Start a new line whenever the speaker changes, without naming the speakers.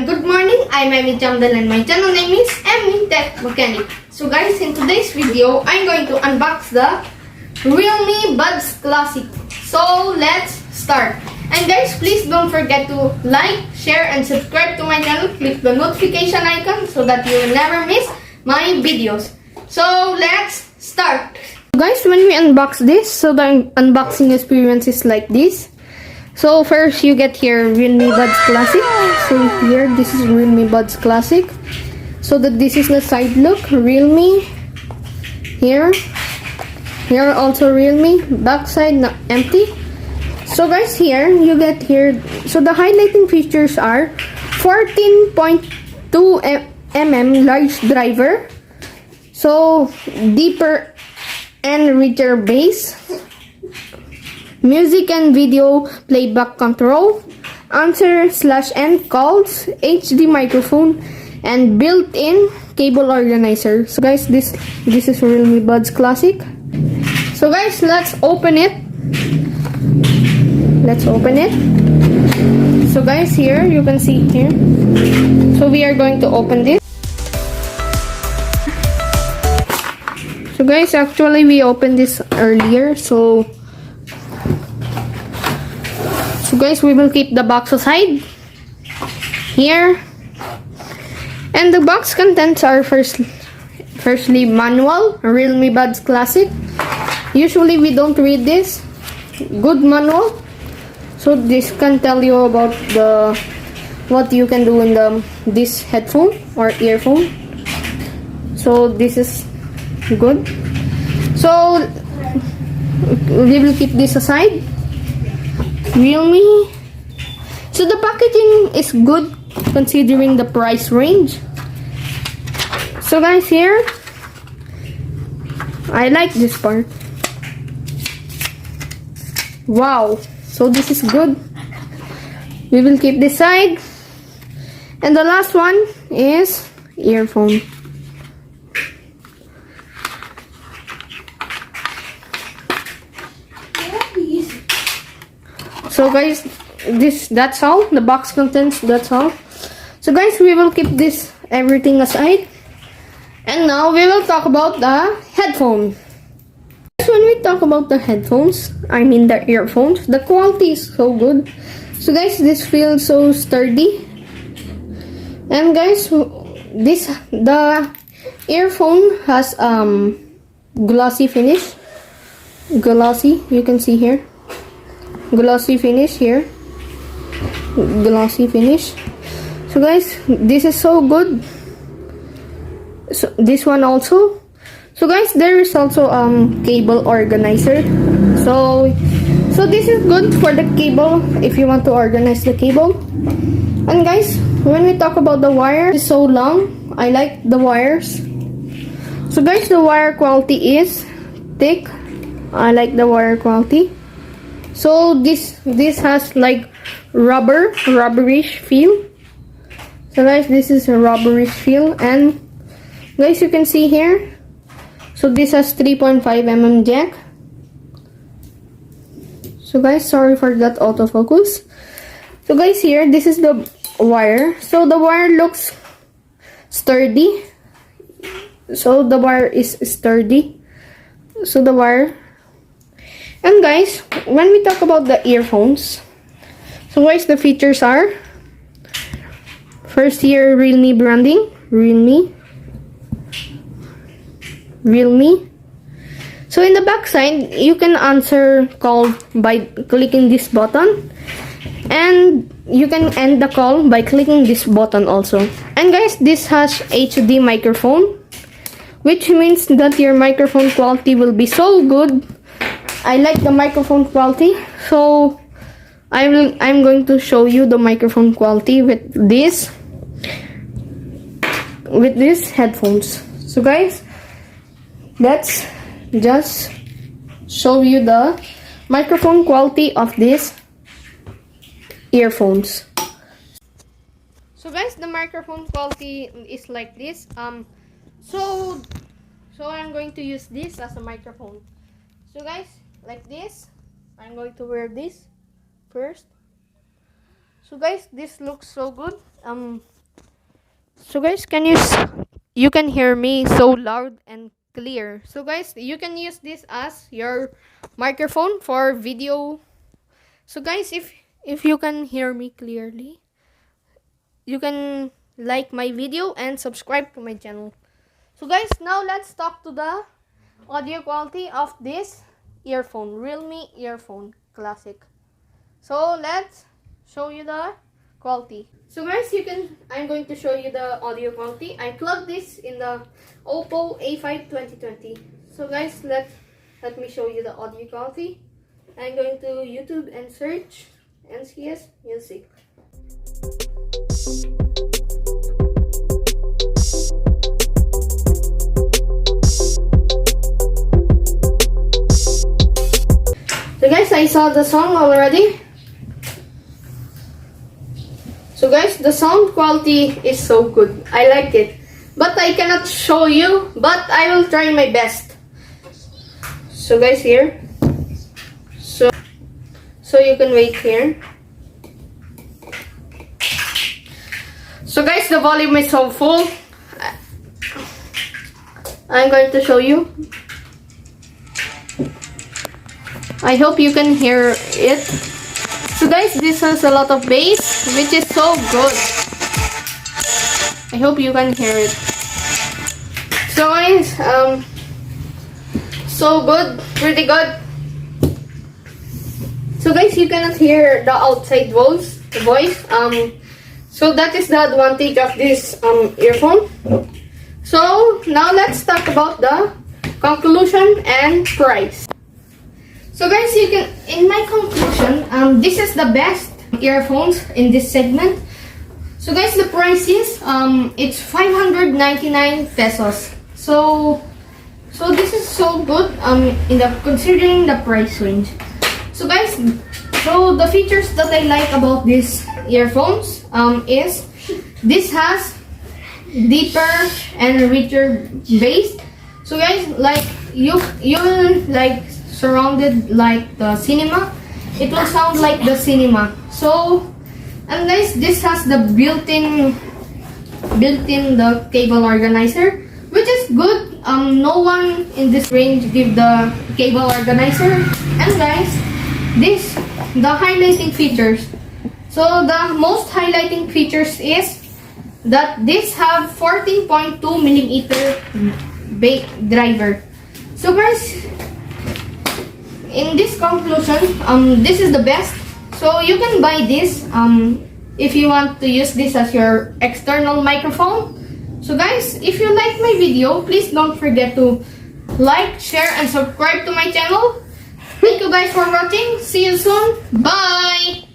Good morning, I'm Ammy Chamdal and my channel name is AmmyTech Mechanic. So guys, in today's video, I'm going to unbox the Realme Buds Classic. So let's start. And guys, please don't forget to like, share, and subscribe to my channel. Click the notification icon so that you will never miss my videos. So let's start. Guys, when we unbox this, so the unboxing experience is like this. So first you get here Realme Buds Classic. So here this is Realme Buds Classic. So that this is the side look. Realme. Here also Realme. Back side empty. So guys, here you get here. So the highlighting features are 14.2 mm large driver. So deeper and richer bass. Music and video playback control, answer/end calls, HD microphone, and built-in cable organizer. So guys, this is Realme Buds Classic. So guys, let's open it. So guys, here you can see here. So we are going to open this. So guys, actually we opened this earlier. So guys, we will keep the box aside here, and the box contents are firstly manual, Realme Buds Classic. Usually we don't read this. Good manual. So this can tell you about what you can do in this headphone or earphone. So this is good. So we will keep this aside. Realme. So the packaging is good considering the price range. So guys, here I like this part. Wow. So this is good. We will keep this side. And the last one is earphone. So guys, that's all. The box contents, that's all. So guys, we will keep everything aside. And now we will talk about the headphone. When we talk about the headphones, I mean the earphones, the quality is so good. So guys, this feels so sturdy. And guys, the earphone has glossy finish. Glossy, you can see here. Glossy finish here. Glossy finish. So guys, this is so good. So this one also. So guys, there is also cable organizer. So this is good for the cable if you want to organize the cable. And guys, when we talk about the wire, it's so long. I like the wires. So guys, the wire quality is thick. I like the wire quality. So this has like rubberish feel. So guys, this is a rubberish feel, and guys, you can see here. So this has 3.5 mm jack. So guys, sorry for that autofocus. So guys, here this is the wire. So the wire looks sturdy. So the wire is sturdy. So the wire. And guys, when we talk about the earphones, so guys, the features are first here Realme branding, Realme. So in the back side, you can answer call by clicking this button, and you can end the call by clicking this button also. And guys, this has HD microphone, which means that your microphone quality will be so good. I like the microphone quality, so I'm going to show you the microphone quality with these headphones. So guys, let's just show you the microphone quality of these earphones. So guys, the microphone quality is like this. So So I'm going to use this as a microphone. So guys, like this, I'm going to wear this first. So guys, this looks so good. So guys, you can hear me so loud and clear. So guys, you can use this as your microphone for video. So guys, if you can hear me clearly, you can like my video and subscribe to my channel. So guys, now let's talk to the audio quality of this earphone, Realme earphone classic. So let's show you the quality. So guys, I'm going to show you the audio quality. I plugged this in the Oppo A5 2020. So guys, let me show you the audio quality. I'm going to YouTube and search NCS Music. So guys, I saw the song already. So guys, the sound quality is so good. I like it. But I cannot show you, but I will try my best. So guys, here. So you can wait here. So guys, the volume is so full. I'm going to show you. I hope you can hear it. So guys, this has a lot of bass, which is so good. I hope you can hear it. So guys, so good, pretty good. So guys, you cannot hear the outside voice. So that is the advantage of this earphone. So now let's talk about the conclusion and price. So guys, in my conclusion, this is the best earphones in this segment. So guys, the price is it's 599 pesos. So this is so good considering the price range. So guys, so the features that I like about these earphones is this has deeper and richer bass. So guys, like you like surrounded like the cinema, it will sound like the cinema. So, and guys, this has the built-in the cable organizer, which is good. No one in this range give the cable organizer. And guys, the highlighting features. So the most highlighting features is that this have 14.2 millimeter driver. So guys, in this conclusion, this is the best. So you can buy this if you want to use this as your external microphone. So guys, if you like my video, please don't forget to like, share, and subscribe to my channel. Thank you guys for watching. See you soon. Bye!